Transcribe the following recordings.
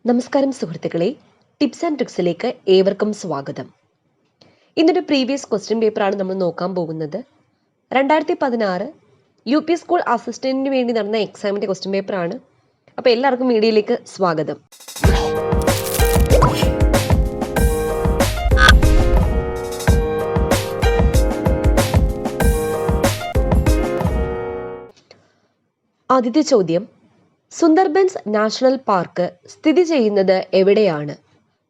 നമസ്കാരം സുഹൃത്തുക്കളെ, tips and ട്രിക്സിലേക്ക് ഏവർക്കും സ്വാഗതം. ഇന്നൊരു പ്രീവിയസ് ക്വസ്റ്റ്യൻ പേപ്പറാണ് നമ്മൾ നോക്കാൻ പോകുന്നത്. 2016 UP സ്കൂൾ അസിസ്റ്റന്റിന് വേണ്ടി നടന്ന എക്സാമിന്റെ ക്വസ്റ്റ്യൻ പേപ്പറാണ്. അപ്പോൾ എല്ലാവർക്കും വീഡിയോയിലേക്ക് സ്വാഗതം. ആദ്യത്തെ ചോദ്യം, സുന്ദർബൻസ് നാഷണൽ പാർക്ക് സ്ഥിതി ചെയ്യുന്നത് എവിടെയാണ്?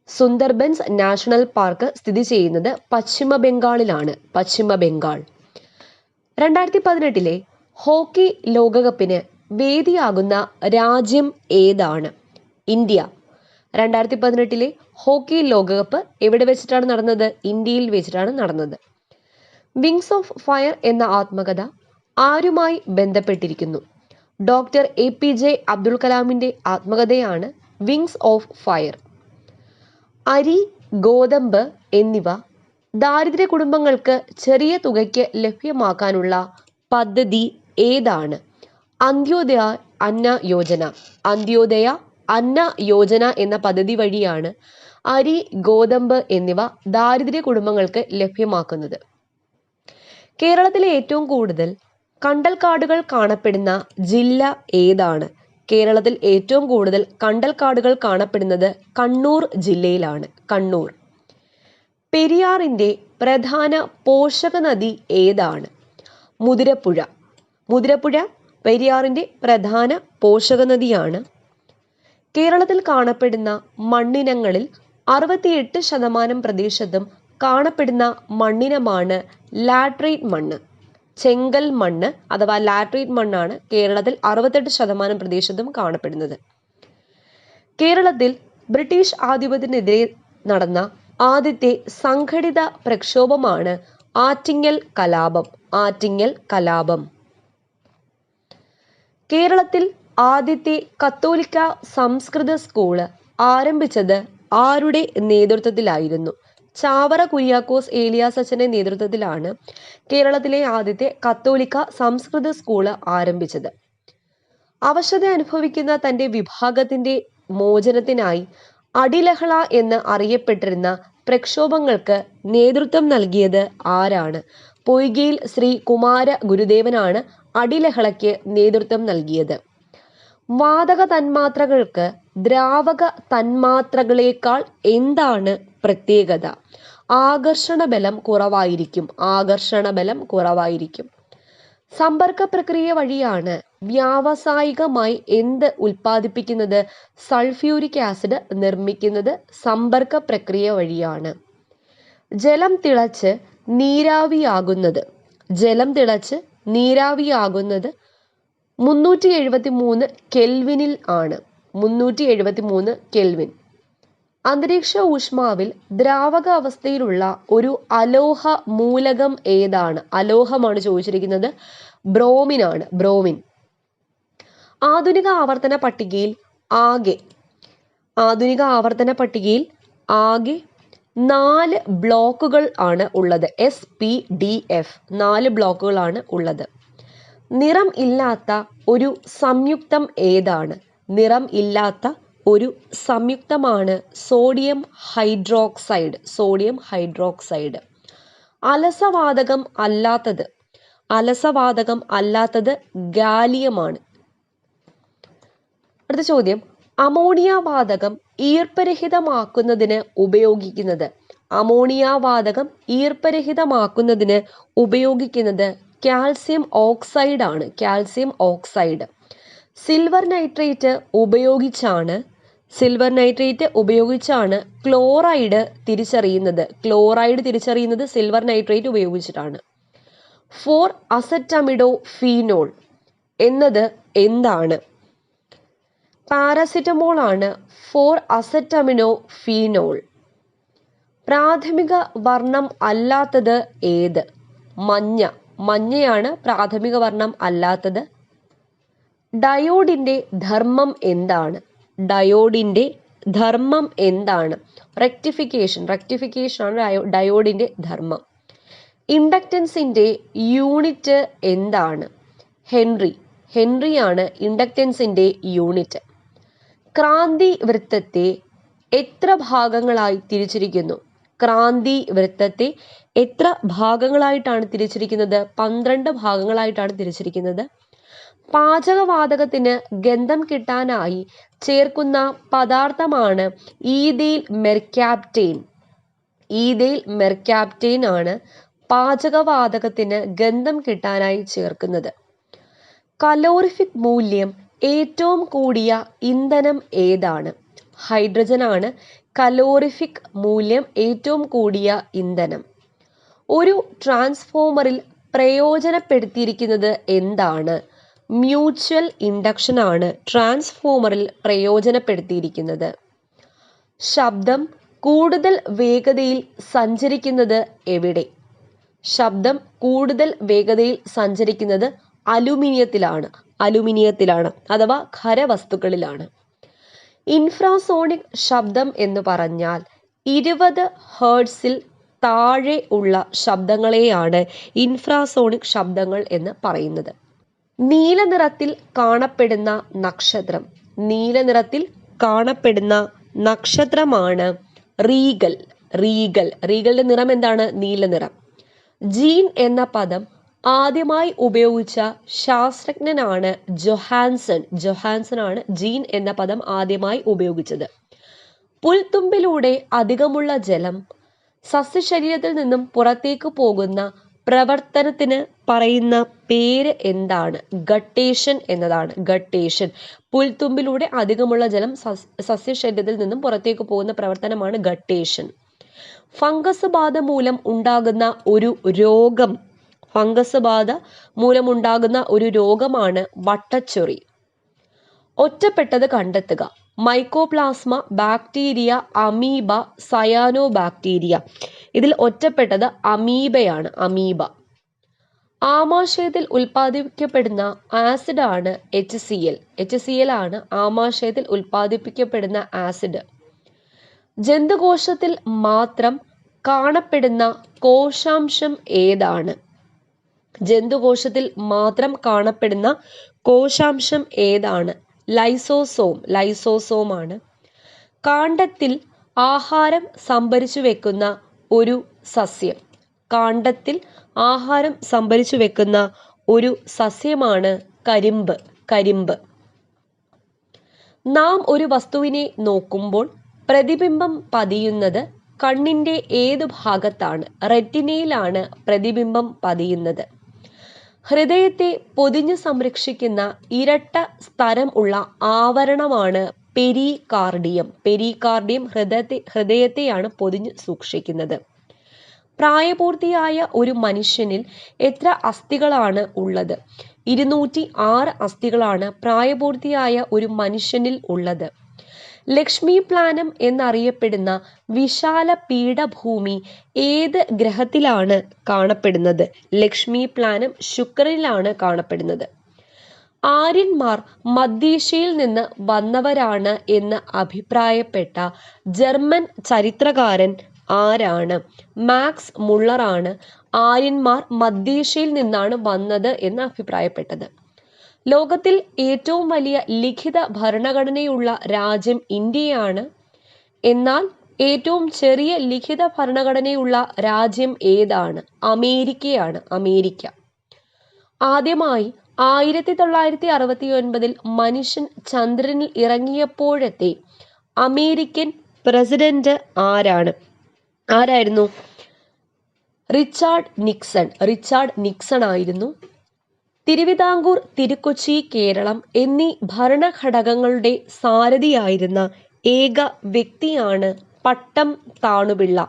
സുന്ദർബൻസ് നാഷണൽ പാർക്ക് സ്ഥിതി ചെയ്യുന്നത് പശ്ചിമ ബംഗാളിലാണ്. പശ്ചിമ ബംഗാൾ. 2018 ഹോക്കി ലോകകപ്പിന് വേദിയാകുന്ന രാജ്യം ഏതാണ്? ഇന്ത്യ. 2018 ഹോക്കി ലോകകപ്പ് എവിടെ വെച്ചിട്ടാണ് നടന്നത്? ഇന്ത്യയിൽ വെച്ചിട്ടാണ് നടന്നത്. വിങ്സ് ഓഫ് ഫയർ എന്ന ആത്മകഥ ആരുമായി ബന്ധപ്പെട്ടിരിക്കുന്നു? ഡോക്ടർ APJ അബ്ദുൽ കലാമിന്റെ ആത്മകഥയാണ് വിങ്സ് ഓഫ് ഫയർ. അരി, ഗോതമ്പ് എന്നിവ ദാരിദ്ര്യ കുടുംബങ്ങൾക്ക് ചെറിയ തുകയ്ക്ക് ലഭ്യമാക്കാനുള്ള പദ്ധതി ഏതാണ്? അന്ത്യോദയ അന്ന യോജന. അന്ത്യോദയ അന്ന യോജന എന്ന പദ്ധതി വഴിയാണ് അരി, ഗോതമ്പ് എന്നിവ ദാരിദ്ര്യ കുടുംബങ്ങൾക്ക് ലഭ്യമാക്കുന്നത്. കേരളത്തിലെ ഏറ്റവും കൂടുതൽ കണ്ടൽക്കാടുകൾ കാണപ്പെടുന്ന ജില്ല ഏതാണ്? കേരളത്തിൽ ഏറ്റവും കൂടുതൽ കണ്ടൽക്കാടുകൾ കാണപ്പെടുന്നത് കണ്ണൂർ ജില്ലയിലാണ്. കണ്ണൂർ. പെരിയാറിന്റെ പ്രധാന പോഷക നദി ഏതാണ്? മുതിരപ്പുഴ. മുതിരപ്പുഴ പെരിയാറിന്റെ പ്രധാന പോഷക നദിയാണ്. കേരളത്തിൽ കാണപ്പെടുന്ന മണ്ണിനങ്ങളിൽ 68% പ്രദേശത്തും കാണപ്പെടുന്ന മണ്ണിനമാണ് ലാറ്ററൈറ്റ് മണ്ണ്. ചെങ്കൽ മണ്ണ് അഥവാ ലാറ്ററൈറ്റ് മണ്ണാണ് കേരളത്തിൽ 68% പ്രദേശത്തും കാണപ്പെടുന്നത്. കേരളത്തിൽ ബ്രിട്ടീഷ് ആധിപത്യത്തിനെതിരെ നടന്ന ആദ്യത്തെ സംഘടിത പ്രക്ഷോഭമാണ് ആറ്റിങ്ങൽ കലാപം. ആറ്റിങ്ങൽ കലാപം. കേരളത്തിൽ ആദ്യത്തെ കത്തോലിക്ക സംസ്കൃത സ്കൂള് ആരംഭിച്ചത് ആരുടെ നേതൃത്വത്തിലായിരുന്നു? ചാവറ കുര്യാക്കോസ് ഏലിയാസ് അച്ഛന്റെ നേതൃത്വത്തിലാണ് കേരളത്തിലെ ആദ്യത്തെ കത്തോലിക്ക സംസ്കൃത സ്കൂള് ആരംഭിച്ചത്. അവശത അനുഭവിക്കുന്ന തന്റെ വിഭാഗത്തിന്റെ മോചനത്തിനായി അടിലഹള എന്ന് അറിയപ്പെട്ടിരുന്ന പ്രക്ഷോഭങ്ങൾക്ക് നേതൃത്വം നൽകിയത് ആരാണ്? പൊയ്കയിൽ ശ്രീ കുമാര ഗുരുദേവനാണ് അടിലഹളയ്ക്ക് നേതൃത്വം നൽകിയത്. വാതക തന്മാത്രകൾക്ക് ദ്രാവക തന്മാത്രകളേക്കാൾ എന്താണ് പ്രത്യേകത? ആകർഷണ ബലം കുറവായിരിക്കും. ആകർഷണ ബലം കുറവായിരിക്കും. സമ്പർക്ക പ്രക്രിയ വഴിയാണ് വ്യാവസായികമായി എന്ത് ഉൽപ്പാദിപ്പിക്കുന്നത്? സൾഫ്യൂരിക് ആസിഡ് നിർമ്മിക്കുന്നത് സമ്പർക്ക പ്രക്രിയ വഴിയാണ്. ജലം തിളച്ച് നീരാവിയാകുന്നത്. ജലം തിളച്ച് നീരാവിയാകുന്നത് 373 കെൽവിനിൽ ആണ്. 373 കെൽവിൻ. അന്തരീക്ഷ ഊഷ്മാവിൽ ദ്രാവക അവസ്ഥയിലുള്ള ഒരു അലോഹ മൂലകം ഏതാണ്? അലോഹമാണ് ചോദിച്ചിരിക്കുന്നത്. ബ്രോമിനാണ്. ബ്രോമിൻ. ആധുനിക ആവർത്തന പട്ടികയിൽ ആകെ 4 ബ്ലോക്കുകൾ ആണ് ഉള്ളത്. SPDF 4 ബ്ലോക്കുകളാണ് ഉള്ളത്. നിറം ഇല്ലാത്ത ഒരു സംയുക്തം ഏതാണ്? നിറം ഇല്ലാത്ത ഒരു സംയുക്തമാണ് സോഡിയം ഹൈഡ്രോക്സൈഡ്. Sodium hydroxide. അലസവാതകം അല്ലാത്തത് ഗാലിയമാണ്. അടുത്ത ചോദ്യം, അമോണിയ വാതകം ഈർപ്പരഹിതമാക്കുന്നതിന് ഉപയോഗിക്കുന്നത്? അമോണിയ വാതകം ഈർപ്പരഹിതമാക്കുന്നതിന് ഉപയോഗിക്കുന്നത് കാൽസ്യം ഓക്സൈഡ് ആണ്. Calcium oxide. സിൽവർ നൈട്രേറ്റ് ഉപയോഗിച്ചാണ് ക്ലോറൈഡ് തിരിച്ചറിയുന്നത്. ക്ലോറൈഡ് തിരിച്ചറിയുന്നത് സിൽവർ നൈട്രേറ്റ് ഉപയോഗിച്ചിട്ടാണ്. 4-അസറ്റമിഡോഫീനോൾ എന്നത് എന്താണ്? പാരാസിറ്റമോൾ ആണ് 4-അസറ്റമിനോഫീനോൾ. പ്രാഥമിക വർണ്ണം അല്ലാത്തത് ഏത്? മഞ്ഞ. മഞ്ഞയാണ് പ്രാഥമിക വർണ്ണം അല്ലാത്തത്. ഡയോഡിന്റെ ധർമ്മം എന്താണ്? ഡയോഡിന്റെ ധർമ്മം എന്താണ്? റെക്ടിഫിക്കേഷൻ ആണ് ഡയോഡിന്റെ ധർമ്മം. ഇൻഡക്റ്റൻസിന്റെ യൂണിറ്റ് എന്താണ്? ഹെൻറി. ഹെൻറിയാണ് ഇൻഡക്റ്റൻസിന്റെ യൂണിറ്റ്. ക്രാന്തി വൃത്തത്തെ എത്ര ഭാഗങ്ങളായി തിരിച്ചിരിക്കുന്നു? ക്രാന്തി വൃത്തത്തെ എത്ര ഭാഗങ്ങളായിട്ടാണ് തിരിച്ചിരിക്കുന്നത്? 12 ഭാഗങ്ങളായിട്ടാണ് തിരിച്ചിരിക്കുന്നത്. പാചകവാതകത്തിന് ഗന്ധം കിട്ടാനായി ചേർക്കുന്ന പദാർത്ഥമാണ് ഈഥൈൽ മെർക്യാപ്റ്റൈൻ. ഈഥൈൽ മെർക്യാപ്റ്റൈൻ ആണ് പാചകവാതകത്തിന് ഗന്ധം കിട്ടാനായി ചേർക്കുന്നത്. കലോറിഫിക് മൂല്യം ഏറ്റവും കൂടിയ ഇന്ധനം ഏതാണ്? ഹൈഡ്രജൻ ആണ് കലോറിഫിക് മൂല്യം ഏറ്റവും കൂടിയ ഇന്ധനം. ഒരു ട്രാൻസ്ഫോമറിൽ പ്രയോജനപ്പെടുത്തിയിരിക്കുന്നത് എന്താണ്? മ്യൂച്വൽ ഇൻഡക്ഷൻ ആണ് ട്രാൻസ്ഫോമറിൽ പ്രയോജനപ്പെടുത്തിയിരിക്കുന്നത്. ശബ്ദം കൂടുതൽ വേഗതയിൽ സഞ്ചരിക്കുന്നത് എവിടെ? ശബ്ദം കൂടുതൽ വേഗതയിൽ സഞ്ചരിക്കുന്നത് അലുമിനിയത്തിലാണ് അഥവാ ഖരവസ്തുക്കളിലാണ്. ഇൻഫ്രാസോണിക് ശബ്ദം എന്ന് പറഞ്ഞാൽ 20 ഹെർട്സിൽ താഴെ ഉള്ള ശബ്ദങ്ങളെയാണ് ഇൻഫ്രാസോണിക് ശബ്ദങ്ങൾ എന്ന് പറയുന്നത്. നീല നിറത്തിൽ കാണപ്പെടുന്ന നക്ഷത്രം. നീല നിറത്തിൽ കാണപ്പെടുന്ന നക്ഷത്രമാണ് റീഗൽ. റീഗലിന്റെ നിറം എന്താണ്? നീല നിറം. ജീൻ എന്ന പദം ആദ്യമായി ഉപയോഗിച്ച ശാസ്ത്രജ്ഞനാണ് ജൊഹാൻസൺ ആണ് ജീൻ എന്ന പദം ആദ്യമായി ഉപയോഗിച്ചത്. പുൽത്തുമ്പിലൂടെ അധികമുള്ള ജലം സസ്യശരീരത്തിൽ നിന്നും പുറത്തേക്ക് പോകുന്ന പ്രവർത്തനത്തിന് പറയുന്ന പേര് എന്താണ്? ഗട്ടേഷൻ എന്നതാണ്. ഗട്ടേഷൻ. പുൽത്തുമ്പിലൂടെ അധികമുള്ള ജലം സസ്യശരീരത്തിൽ നിന്നും പുറത്തേക്ക് പോകുന്ന പ്രവർത്തനമാണ് ഗട്ടേഷൻ. ഫംഗസ് ബാധ മൂലം ഉണ്ടാകുന്ന ഒരു രോഗം. ഫംഗസ് ബാധ മൂലമുണ്ടാകുന്ന ഒരു രോഗമാണ് വട്ടച്ചൊറി. ഒറ്റപ്പെട്ടത് കണ്ടെത്തുക. Mycoplasma, bacteria, amoeba, cyano bacteria. ഇതിൽ ഒറ്റപ്പെട്ടത് അമീബയാണ്. അമീബ. ആമാശയത്തിൽ ഉൽപ്പാദിപ്പിക്കപ്പെടുന്ന ആസിഡ് ആണ് HCl. HCl ആണ് ആമാശയത്തിൽ ഉൽപ്പാദിപ്പിക്കപ്പെടുന്ന ആസിഡ്. ജന്തുകോശത്തിൽ മാത്രം കാണപ്പെടുന്ന കോശാംശം ഏതാണ്? ജന്തുകോശത്തിൽ മാത്രം കാണപ്പെടുന്ന കോശാംശം ഏതാണ്? ലൈസോസോം ആണ്. കാണ്ഡത്തിൽ ആഹാരം സംഭരിച്ചു വെക്കുന്ന ഒരു സസ്യം. കാണ്ഡത്തിൽ ആഹാരം സംഭരിച്ചു വെക്കുന്ന ഒരു സസ്യമാണ് കരിമ്പ്. നാം ഒരു വസ്തുവിനെ നോക്കുമ്പോൾ പ്രതിബിംബം പതിയുന്നത് കണ്ണിന്റെ ഏതു ഭാഗത്താണ്? റെറ്റിനയിലാണ് പ്രതിബിംബം പതിയുന്നത്. ഹൃദയത്തെ പൊതിഞ്ഞു സംരക്ഷിക്കുന്ന ഇരട്ട സ്തരം ഉള്ള ആവരണമാണ് പെരികാർഡിയം. പെരികാർഡിയം ഹൃദയത്തെയാണ് പൊതിഞ്ഞു സൂക്ഷിക്കുന്നത്. പ്രായപൂർത്തിയായ ഒരു മനുഷ്യനിൽ എത്ര അസ്ഥികളാണ് ഉള്ളത്? 206 അസ്ഥികളാണ് പ്രായപൂർത്തിയായ ഒരു മനുഷ്യനിൽ ഉള്ളത്. ലക്ഷ്മി പ്ലാനം എന്നറിയപ്പെടുന്ന വിശാല പീഠഭൂമി ഏത് ഗ്രഹത്തിലാണ് കാണപ്പെടുന്നത്? ലക്ഷ്മി പ്ലാനം ശുക്രനിലാണ് കാണപ്പെടുന്നത്. ആര്യന്മാർ മധ്യേഷ്യയിൽ നിന്ന് വന്നവരാണ് എന്ന് അഭിപ്രായപ്പെട്ട ജർമ്മൻ ചരിത്രകാരൻ ആരാണ്? മാക്സ് മുള്ളർ ആണ് ആര്യന്മാർ മധ്യേഷ്യയിൽ നിന്നാണ് വന്നത് എന്ന് അഭിപ്രായപ്പെട്ടത്. ലോകത്തിൽ ഏറ്റവും വലിയ ലിഖിത ഭരണഘടനയുള്ള രാജ്യം ഇന്ത്യയാണ്. എന്നാൽ ഏറ്റവും ചെറിയ ലിഖിത ഭരണഘടനയുള്ള രാജ്യം ഏതാണ്? അമേരിക്കയാണ്. അമേരിക്ക. ആദ്യമായി 1969 മനുഷ്യൻ ചന്ദ്രനിൽ ഇറങ്ങിയപ്പോഴത്തെ അമേരിക്കൻ പ്രസിഡന്റ് ആരായിരുന്നു? റിച്ചാർഡ് നിക്സൺ ആയിരുന്നു. തിരുവിതാംകൂർ, തിരുക്കൊച്ചി, കേരളം എന്നീ ഭരണഘടകങ്ങളുടെ സാരഥിയായിരുന്ന ഏക വ്യക്തിയാണ് പട്ടം താണുപിള്ള.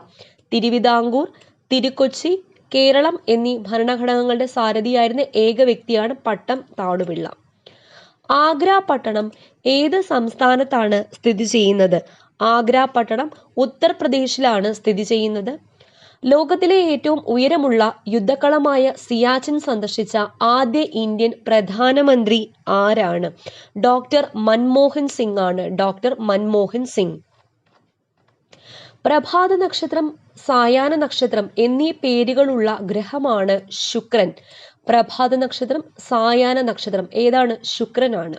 തിരുവിതാംകൂർ, തിരുക്കൊച്ചി, കേരളം എന്നീ ഭരണഘടകങ്ങളുടെ സാരഥിയായിരുന്ന ഏക വ്യക്തിയാണ് പട്ടം താണുപിള്ള. ആഗ്ര പട്ടണം ഏത് സംസ്ഥാനത്താണ് സ്ഥിതി ചെയ്യുന്നത്? ആഗ്ര പട്ടണം ഉത്തർപ്രദേശിലാണ് സ്ഥിതി ചെയ്യുന്നത്. ലോകത്തിലെ ഏറ്റവും ഉയരമുള്ള യുദ്ധക്കളമായ സിയാച്ചിൻ സന്ദർശിച്ച ആദ്യ ഇന്ത്യൻ പ്രധാനമന്ത്രി ആരാണ്? ഡോക്ടർ മൻമോഹൻ സിംഗ് ആണ്. ഡോക്ടർ മൻമോഹൻ സിംഗ്. പ്രഭാത നക്ഷത്രം, സായാഹ്ന നക്ഷത്രം എന്നീ പേരുകളുള്ള ഗ്രഹമാണ് ശുക്രൻ. പ്രഭാത നക്ഷത്രം, സായാഹ്ന നക്ഷത്രം ഏതാണ്? ശുക്രനാണ്.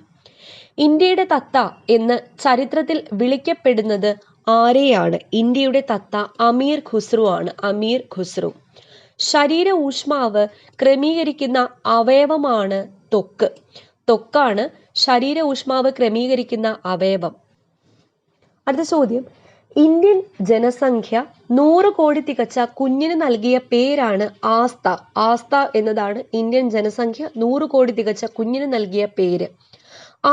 ഇന്ത്യയുടെ തത്ത എന്ന് ചരിത്രത്തിൽ വിളിക്കപ്പെടുന്നത് ആരെയാണ്? ഇന്ത്യയുടെ തത്ത അമീർ ഖുസ്രു ആണ്. അമീർ ഖുസ്രു. ശരീര ഊഷ്മാവ് ക്രമീകരിക്കുന്ന അവയവമാണ് ത്വക്ക്. ത്വക്കാണ് ശരീര ഊഷ്മാവ് ക്രമീകരിക്കുന്ന അവയവം. അടുത്ത ചോദ്യം, ഇന്ത്യൻ ജനസംഖ്യ 100 കോടി തികച്ച കുഞ്ഞിന് നൽകിയ പേരാണ് ആസ്ഥ. ആസ്ഥ എന്നതാണ് ഇന്ത്യൻ ജനസംഖ്യ 100 കോടി തികച്ച കുഞ്ഞിന് നൽകിയ പേര്.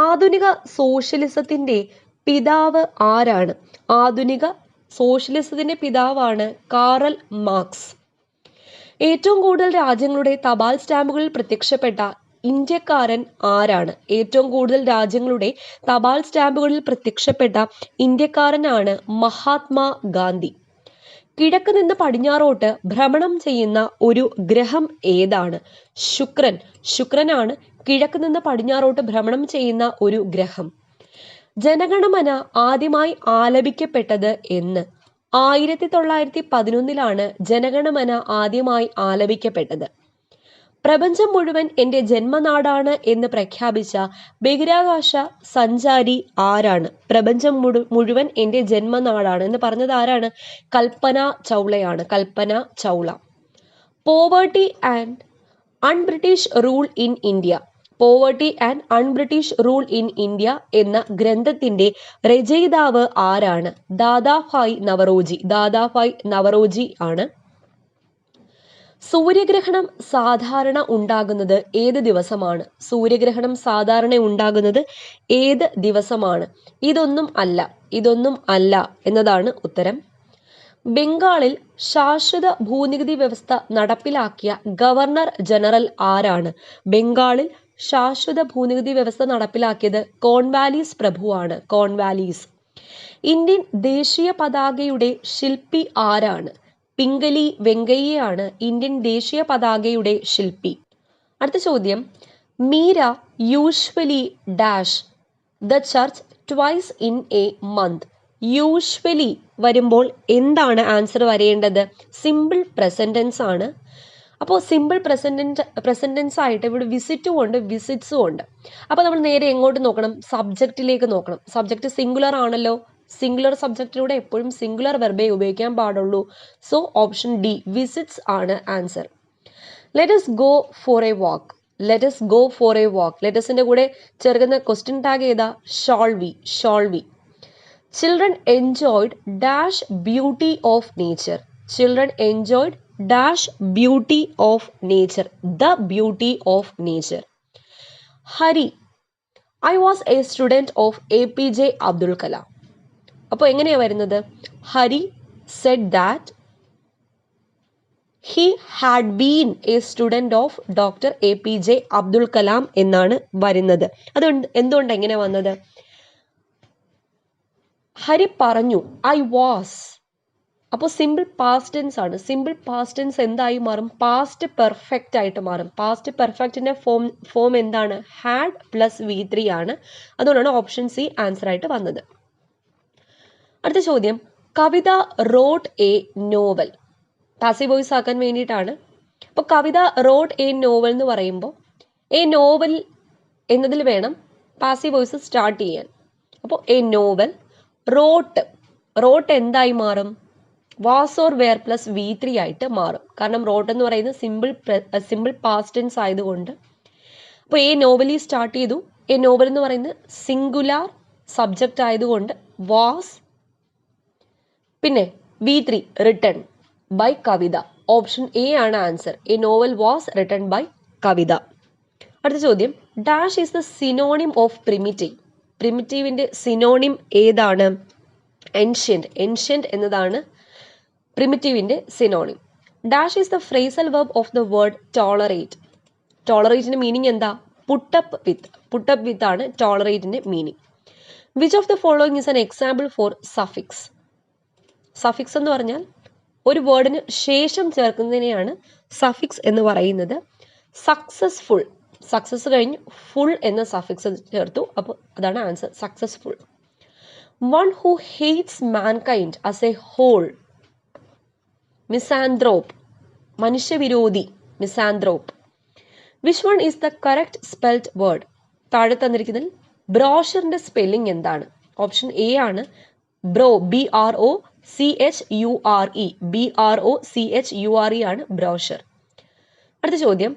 ആധുനിക സോഷ്യലിസത്തിന്റെ പിതാവ് ആരാണ്? ആധുനിക സോഷ്യലിസത്തിന്റെ പിതാവാണ് കാറൽ മാർക്സ്. ഏറ്റവും കൂടുതൽ രാജ്യങ്ങളുടെ തപാൽ സ്റ്റാമ്പുകളിൽ പ്രത്യക്ഷപ്പെട്ട ഇന്ത്യക്കാരൻ ആരാണ്? ഏറ്റവും കൂടുതൽ രാജ്യങ്ങളുടെ തപാൽ സ്റ്റാമ്പുകളിൽ പ്രത്യക്ഷപ്പെട്ട ഇന്ത്യക്കാരനാണ് മഹാത്മാ ഗാന്ധി. കിഴക്ക് നിന്ന് പടിഞ്ഞാറോട്ട് ഭ്രമണം ചെയ്യുന്ന ഒരു ഗ്രഹം ഏതാണ്? ശുക്രൻ. ശുക്രനാണ് കിഴക്ക് നിന്ന് പടിഞ്ഞാറോട്ട് ഭ്രമണം ചെയ്യുന്ന ഒരു ഗ്രഹം. ജനഗണമന ആദ്യമായി ആലപിക്കപ്പെട്ടത് എന്ന്? 1911 ജനഗണമന ആദ്യമായി ആലപിക്കപ്പെട്ടത്. പ്രപഞ്ചം മുഴുവൻ എൻ്റെ ജന്മനാടാണ് എന്ന് പ്രഖ്യാപിച്ച ബഹിരാകാശ സഞ്ചാരി ആരാണ്? പ്രപഞ്ചം മുഴുവൻ എൻ്റെ ജന്മനാടാണ് എന്ന് പറഞ്ഞത് ആരാണ്? കൽപ്പന ചൗളയാണ്. Kalpana Chawla. Poverty and unBritish rule in India. Poverty and unBritish rule in India എന്ന ഗ്രന്ഥത്തിന്റെ രചയിതാവ് ആരാണ്? ദാദാഭായ് നവറോജി. ദാദാഭായ് നവറോജി ആണ്. സൂര്യഗ്രഹണം സാധാരണ ഉണ്ടാകുന്നത് ഏത് ദിവസമാണ്? സൂര്യഗ്രഹണം സാധാരണ ഉണ്ടാകുന്നത് ഏത് ദിവസമാണ്? ഇതൊന്നും അല്ല എന്നതാണ് ഉത്തരം. ബംഗാളിൽ ശാശ്വത ഭൂനികുതി വ്യവസ്ഥ നടപ്പിലാക്കിയ ഗവർണർ ജനറൽ ആരാണ്? ബംഗാളിൽ ശാശ്വത ഭൂനികുതി വ്യവസ്ഥ നടപ്പിലാക്കിയത് കോൺവാലീസ് പ്രഭുവാണ്. കോൺവാലീസ്. ഇന്ത്യൻ ദേശീയ പതാകയുടെ ശില്പി ആരാണ്? പിംഗലി വെങ്കയ്യയാണ് ഇന്ത്യൻ ദേശീയ പതാകയുടെ ശില്പി. അടുത്ത ചോദ്യം, Meera usually dash the church twice in A month. Usually വരുമ്പോൾ എന്താണ് ആൻസർ വരേണ്ടത്? സിമ്പിൾ പ്രസന്റ് ടെൻസ് ആണ്. അപ്പോൾ സിമ്പിൾ പ്രസന്റ് ടെൻസ് ആയിട്ട് ഇവിടെ വിസിറ്റും ഉണ്ട് വിസിറ്റ്സും ഉണ്ട്. അപ്പോൾ നമ്മൾ നേരെ എങ്ങോട്ട് നോക്കണം? സബ്ജക്റ്റിലേക്ക് നോക്കണം. സബ്ജക്റ്റ് സിംഗുലർ ആണല്ലോ. സിംഗുലർ സബ്ജക്റ്റിലൂടെ എപ്പോഴും സിംഗുലർ വെർബേ ഉപയോഗിക്കാൻ പാടുള്ളൂ. സോ ഓപ്ഷൻ ഡി വിസിറ്റ്സ് ആണ് answer. Let's go for a walk. Let's go for a walk. ലെറ്റസിന്റെ കൂടെ ചേർക്കുന്ന ക്വസ്റ്റ്യൻ ടാഗ് ഏതാ? Shall we. Shall we. Children enjoyed dash beauty of nature. Children enjoyed dash beauty of nature. The beauty of nature. Hari, I was a student of APJ Abdul Kalam. അപ്പോൾ എങ്ങനെയാ വരുന്നത്? Hari said that he had been A student of doctor APJ Abdul Kalam എന്നാണ് വരുന്നത്. അതുകൊണ്ട് എന്തുകൊണ്ട് എങ്ങനെ വന്നത്? ഹരി പറഞ്ഞു ഐ വാസ്. അപ്പോൾ സിമ്പിൾ പാസ്റ്റ് ടെൻസ് ആണ്. സിമ്പിൾ പാസ്റ്റ് ടെൻസ് എന്തായി മാറും? പാസ്റ്റ് പെർഫെക്റ്റ് ആയിട്ട് മാറും. പാസ്റ്റ് പെർഫെക്റ്റിന്റെ ഫോം എന്താണ്? ഹാഡ് പ്ലസ് V3 ആണ്. അതുകൊണ്ടാണ് ഓപ്ഷൻ സി ആൻസർ ആയിട്ട് വന്നത്. അടുത്ത ചോദ്യം, Kavita wrote a novel. Passive voice ആക്കാൻ വേണ്ടിയിട്ടാണ്. അപ്പോൾ കവിത റോട്ട് എ നോവൽ എന്ന് പറയുമ്പോൾ എ നോവൽ എന്നതിൽ വേണം പാസീവ് വോയിസ് സ്റ്റാർട്ട് ചെയ്യാൻ. അപ്പോൾ എ നോവൽ. റോട്ട് എന്തായി മാറും? Was or were plus V3 ആയിട്ട് മാറും. കാരണം റോട്ട് എന്ന് പറയുന്നത് സിമ്പിൾ പാസ്റ്റ് ടെൻസ് ആയതുകൊണ്ട്. അപ്പോൾ എ നോവലി സ്റ്റാർട്ട് ചെയ്തു. എ നോവൽ എന്ന് പറയുന്നത് സിംഗുലാർ സബ്ജക്റ്റ് ആയതുകൊണ്ട് വാസ്, പിന്നെ V3 written by Kavita. Option A ആണ് answer. A novel was written by Kavita. അടുത്ത ചോദ്യം, dash is the synonym of primitive. പ്രിമിറ്റീവിന്റെ സിനോണിം ഏതാണ്? എൻഷ്യന്റ്. എൻഷ്യന്റ് എന്നതാണ് പ്രിമിറ്റീവിന്റെ synonym. Dash is the phrasal verb of the word tolerate. ടോളറേറ്റിന്റെ meaning എന്താ? Put up with. Put up with ആണ് ടോളറേറ്റിന്റെ meaning. Which of the following is an example for suffix. Suffix എന്ന് പറഞ്ഞാൽ ഒരു വേർഡിന് ശേഷം ചേർക്കുന്നതിനെയാണ് സഫിക്സ് എന്ന് പറയുന്നത്. സക്സസ്ഫുൾ. സക്സസ് കഴിഞ്ഞ് ഫുൾ എന്ന സഫിക്സ് ചേർത്തു. അപ്പോൾ അതാണ് answer, successful. One who hates mankind as a whole. Misanthrope. മനുഷ്യവിരോധി. Misanthrope. Which one is the correct spelled word? താഴെ തന്നിരിക്കുന്നതിൽ ബ്രോഷറിന്റെ സ്പെല്ലിംഗ് എന്താണ്? ഓപ്ഷൻ എ ആണ് ബ്രോ, BROCHURE, BROCHURE ആണ് ബ്രോഷർ. അടുത്ത ചോദ്യം,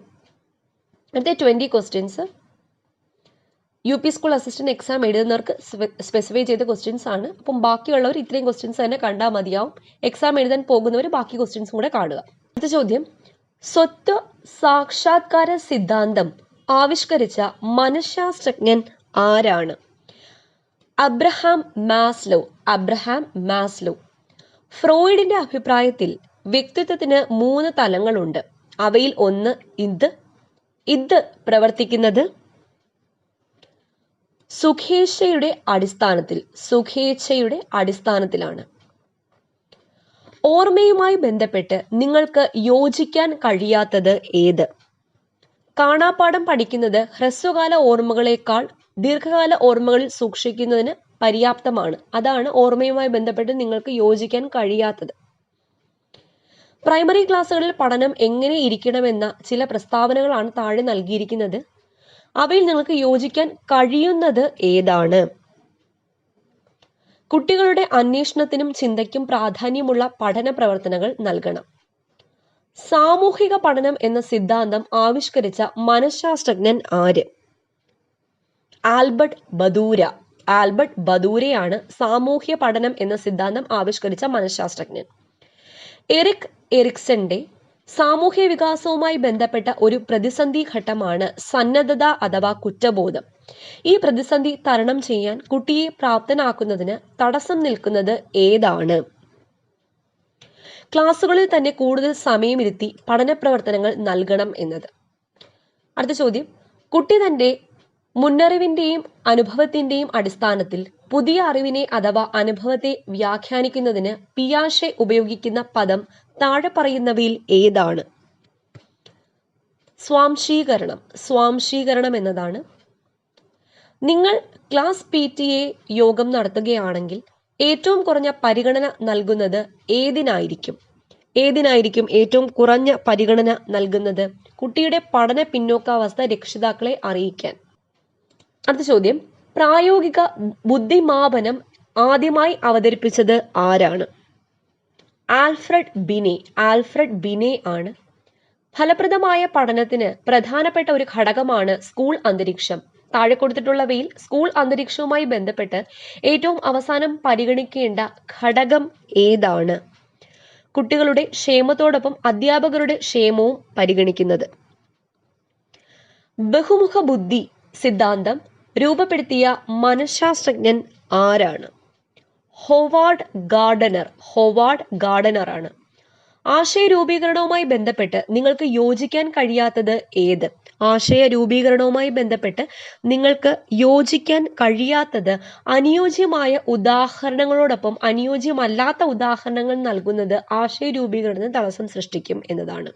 അടുത്ത 20 questions UP school assistant exam എഴുതുന്നവർക്ക് സ്പെസിഫൈ ചെയ്ത ക്വസ്റ്റ്യൻസ് ആണ്. അപ്പം ബാക്കിയുള്ളവർ ഇത്രയും ക്വസ്റ്റ്യൻസ് തന്നെ കണ്ടാൽ മതിയാവും. എക്സാം എഴുതാൻ പോകുന്നവർ ബാക്കി ക്വസ്റ്റ്യൻസ് കൂടെ കാണുക. അടുത്ത ചോദ്യം, സ്വത്ത് സാക്ഷാത്കാര സിദ്ധാന്തം ആവിഷ്കരിച്ച മനഃശാസ്ത്രജ്ഞൻ ആരാണ്? Abraham Maslow. ഫ്രോയിഡിന്റെ അഭിപ്രായത്തിൽ വ്യക്തിത്വത്തിന് 3 തലങ്ങളുണ്ട്. അവയിൽ ഒന്ന് ഇത് പ്രവർത്തിക്കുന്നത് സുഖേച്ഛയുടെ അടിസ്ഥാനത്തിലാണ്. ഓർമ്മയുമായി ബന്ധപ്പെട്ട് നിങ്ങൾക്ക് യോജിക്കാൻ കഴിയാത്തത് ഏത്? കാണാപ്പാഠം പഠിക്കുന്നത് ഹ്രസ്വകാല ഓർമ്മകളേക്കാൾ ദീർഘകാല ഓർമ്മകളിൽ സൂക്ഷിക്കുന്നതിന് പര്യാപ്തമാണ്. അതാണ് ഓർമ്മയുമായി ബന്ധപ്പെട്ട് നിങ്ങൾക്ക് യോജിക്കാൻ കഴിയാത്തത്. പ്രൈമറി ക്ലാസ്സുകളിൽ പഠനം എങ്ങനെ ഇരിക്കണമെന്ന ചില പ്രസ്താവനകളാണ് താഴെ നൽകിയിരിക്കുന്നത്. അവയിൽ നിങ്ങൾക്ക് യോജിക്കാൻ കഴിയുന്നത് ഏതാണ്? കുട്ടികളുടെ അന്വേഷണത്തിനും ചിന്തയ്ക്കും പ്രാധാന്യമുള്ള പഠന പ്രവർത്തനങ്ങൾ നൽകണം. സാമൂഹിക പഠനം എന്ന സിദ്ധാന്തം ആവിഷ്കരിച്ച മനഃശാസ്ത്രജ്ഞൻ ആര്? ആൽബർട്ട് ബദൂരയാണ് സാമൂഹ്യ പഠനം എന്ന സിദ്ധാന്തം ആവിഷ്കരിച്ച മനഃശാസ്ത്രജ്ഞൻ. എറിക്സന്റെ സാമൂഹ്യ വികാസവുമായി ബന്ധപ്പെട്ട ഒരു പ്രതിസന്ധി ഘട്ടമാണ് സന്നദ്ധത അഥവാ കുറ്റബോധം. ഈ പ്രതിസന്ധി തരണം ചെയ്യാൻ കുട്ടിയെ പ്രാപ്തനാക്കുന്നതിന് തടസ്സം നിൽക്കുന്നത് ഏതാണ്? ക്ലാസ്സുകളിൽ തന്നെ കൂടുതൽ സമയമിരുത്തി പഠന പ്രവർത്തനങ്ങൾ നൽകണം എന്നത്. അടുത്ത ചോദ്യം, കുട്ടി തന്റെ മുന്നറിവിന്റെയും അനുഭവത്തിന്റെയും അടിസ്ഥാനത്തിൽ പുതിയ അറിവിനെ അഥവാ അനുഭവത്തെ വ്യാഖ്യാനിക്കുന്നതിന് പിയാഷെ ഉപയോഗിക്കുന്ന പദം താഴെ പറയുന്നവയിൽ ഏതാണ്? സ്വാംശീകരണം എന്നതാണ്. നിങ്ങൾ ക്ലാസ് PTA യോഗം നടത്തുകയാണെങ്കിൽ ഏറ്റവും കുറഞ്ഞ പരിഗണന നൽകുന്നത് ഏതിനായിരിക്കും? ഏറ്റവും കുറഞ്ഞ പരിഗണന നൽകുന്നത് കുട്ടിയുടെ പഠന പിന്നോക്കാവസ്ഥ രക്ഷിതാക്കളെ അറിയിക്കാൻ. അടുത്ത ചോദ്യം, പ്രായോഗിക ബുദ്ധിമാപനം ആദ്യമായി അവതരിപ്പിച്ചത് ആരാണ്? ആൽഫ്രഡ് ബിനെ ആണ്. ഫലപ്രദമായ പഠനത്തിന് പ്രധാനപ്പെട്ട ഒരു ഘടകമാണ് സ്കൂൾ അന്തരീക്ഷം. താഴെ കൊടുത്തിട്ടുള്ളവയിൽ സ്കൂൾ അന്തരീക്ഷവുമായി ബന്ധപ്പെട്ട് ഏറ്റവും അവസാനം പരിഗണിക്കേണ്ട ഘടകം ഏതാണ്? കുട്ടികളുടെ ക്ഷേമത്തോടൊപ്പം അധ്യാപകരുടെ ക്ഷേമവും പരിഗണിക്കുന്നത്. ബഹുമുഖ ബുദ്ധി സിദ്ധാന്തം രൂപപ്പെടുത്തിയ മനഃശാസ്ത്രജ്ഞൻ ആരാണ്? ഹോവാർഡ് ഗാർഡനർ ആണ്. ആശയ രൂപീകരണവുമായി ബന്ധപ്പെട്ട് നിങ്ങൾക്ക് യോജിക്കാൻ കഴിയാത്തത് ഏത്? അനുയോജ്യമായ ഉദാഹരണങ്ങളോടൊപ്പം അനുയോജ്യമല്ലാത്ത ഉദാഹരണങ്ങൾ നൽകുന്നത് ആശയ രൂപീകരണത്തിന് തടസ്സം സൃഷ്ടിക്കും എന്നതാണ്.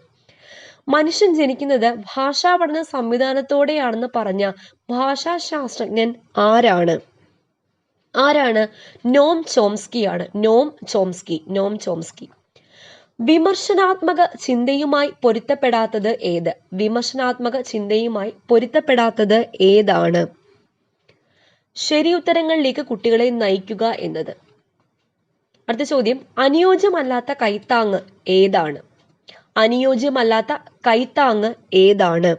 മനുഷ്യൻ ജനിക്കുന്നത് ഭാഷാ പഠന സംവിധാനത്തോടെയാണെന്ന് പറഞ്ഞ ഭാഷാശാസ്ത്രജ്ഞൻ ആരാണ്? Noam Chomsky. വിമർശനാത്മക ചിന്തയുമായി പൊരുത്തപ്പെടാത്തത് ഏതാണ്? ശരി ഉത്തരങ്ങളിലേക്ക് കുട്ടികളെ നയിക്കുക എന്നത്. അടുത്ത ചോദ്യം, അനുയോജ്യമല്ലാത്ത കൈത്താങ് ഏതാണ്?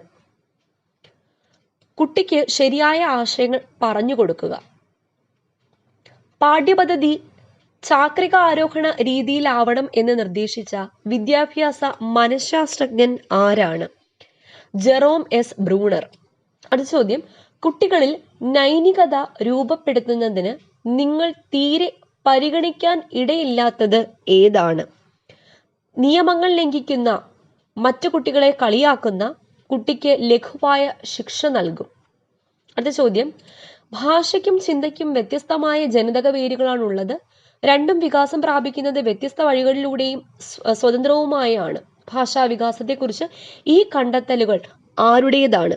കുട്ടിക്ക് ശരിയായ ആശയങ്ങൾ പറഞ്ഞു കൊടുക്കുക. പാഠ്യപദ്ധതി ചാക്രിക ആരോഹണ രീതിയിലാവണം എന്ന് നിർദ്ദേശിച്ച വിദ്യാഭ്യാസ മനഃശാസ്ത്രജ്ഞൻ ആരാണ്? Jerome S Bruner. അടുത്ത ചോദ്യം, കുട്ടികളിൽ നൈതികത രൂപപ്പെടുത്തുന്നതിന് നിങ്ങൾ തീരെ പരിഗണിക്കാൻ ഇടയില്ലാത്തത് ഏതാണ്? നിയമങ്ങൾ ലംഘിക്കുന്ന, മറ്റു കുട്ടികളെ കളിയാക്കുന്ന കുട്ടിക്ക് ലഘുവായ ശിക്ഷ നൽകും. അടുത്ത ചോദ്യം, ഭാഷയ്ക്കും ചിന്തയ്ക്കും വ്യത്യസ്തമായ ജനിതക വേരുകളാണുള്ളത്. രണ്ടും വികാസം പ്രാപിക്കുന്നത് വ്യത്യസ്ത വഴികളിലൂടെയും സ്വതന്ത്രവുമായാണ്. ഭാഷാ വികാസത്തെക്കുറിച്ച് ഈ കണ്ടെത്തലുകൾ ആരുടേതാണ്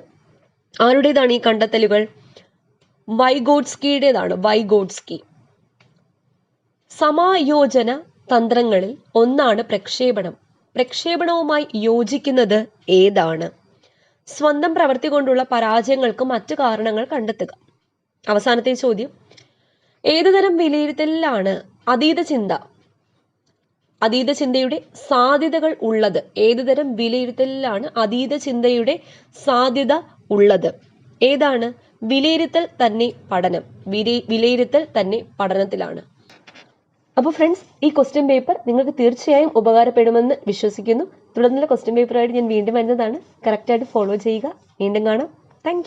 ഈ കണ്ടെത്തലുകൾ? വൈഗോട്സ്കി. സമായോജന തന്ത്രങ്ങളിൽ ഒന്നാണ് പ്രക്ഷേപണവുമായി യോജിക്കുന്നത് ഏതാണ്? സ്വന്തം പ്രവൃത്തി കൊണ്ടുള്ള പരാജയങ്ങൾക്ക് മറ്റു കാരണങ്ങൾ കണ്ടെത്തുക. അവസാനത്തെ ചോദ്യം, ഏതുതരം വിലയിരുത്തലിലാണ് അതീത ചിന്തയുടെ സാധ്യതകൾ ഉള്ളത്? ഏതുതരം വിലയിരുത്തലിലാണ് അതീത ചിന്തയുടെ സാധ്യത ഉള്ളത്? ഏതാണ്? വിലയിരുത്തൽ തന്നെ പഠനം. വിലയിരുത്തൽ തന്നെ പഠനത്തിലാണ്. അപ്പോൾ ഫ്രണ്ട്സ്, ഈ ക്വസ്റ്റ്യൻ പേപ്പർ നിങ്ങൾക്ക് തീർച്ചയായും ഉപകാരപ്പെടുമെന്ന് വിശ്വസിക്കുന്നു. തുടർന്നുള്ള ക്വസ്റ്റ്യൻ പേപ്പറായിട്ട് ഞാൻ വീണ്ടും വരുന്നതാണ്. കറക്റ്റായിട്ട് ഫോളോ ചെയ്യുക. വീണ്ടും കാണാം. താങ്ക്